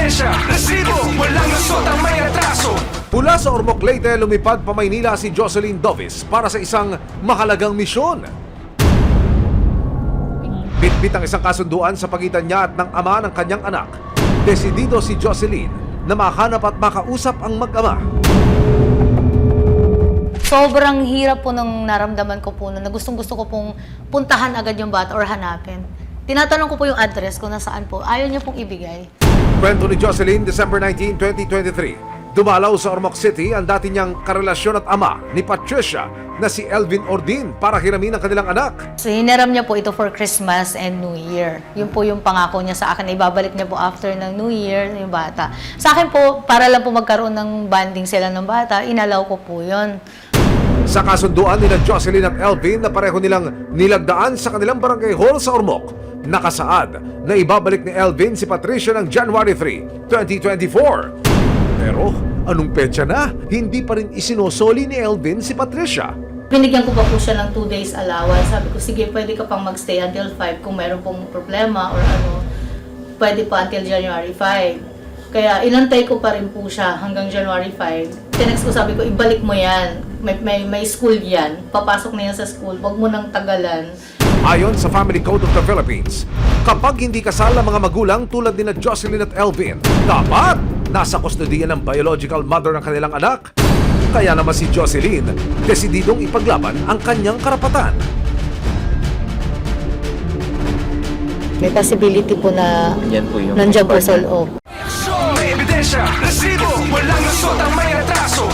ebidensya, resibo, walang lusot ang may atraso. Mula sa Ormoc, Leyte, lumipad pa Maynila si Jocelyn Dovis para sa isang mahalagang misyon. Bitbit ang isang kasunduan sa pagitan niya at ng ama ng kanyang anak. Desidido si Jocelyn na mahanap at makausap ang mag-ama. Sobrang hirap po nung naramdaman ko po na gustong-gusto ko pong puntahan agad yung bata or hanapin. Tinatanong ko po yung address kung nasaan po. Ayaw niya pong ibigay. Kwento ni Jocelyn, December 19, 2023. Dumalaw sa Ormoc City ang dati niyang karelasyon at ama ni Patricia na si Elvin Ordin para hiramin ang kanilang anak. So, hiniram niya po ito for Christmas and New Year. Yun po yung pangako niya sa akin. Ibabalik niya po after ng New Year yung bata. Sa akin po, para lang po magkaroon ng bonding sila ng bata, inalaw ko po yun. Sa kasunduan nila Jocelyn at Elvin na pareho nilang nilagdaan sa kanilang barangay hall sa Ormoc, nakasaad na ibabalik ni Elvin si Patricia ng January 3, 2024. Pero anong petsa na? Hindi pa rin isinosoli ni Elvin si Patricia. Binigyan ko pa po siya ng 2 days allowance. Sabi ko, sige, pwede ka pang magstay until 5 kung meron pong problema or ano, pwede pa until January 5. Kaya inantay ko pa rin po siya hanggang January 5. Tinext ko, sabi ko, ibalik mo yan. May school yan. Papasok na yan sa school. Huwag mo nang tagalan. Ayon sa Family Code of the Philippines, kapag hindi kasal ang mga magulang tulad ni Jocelyn at Elvin, dapat nasa kustodiya ng biological mother ng kanilang anak. Kaya naman si Jocelyn, desididong ipaglaban ang kanyang karapatan. May possibility po na Yan po yung nandiyan po sa loob. May ebidensya, resibo, walang lusot ang may atraso.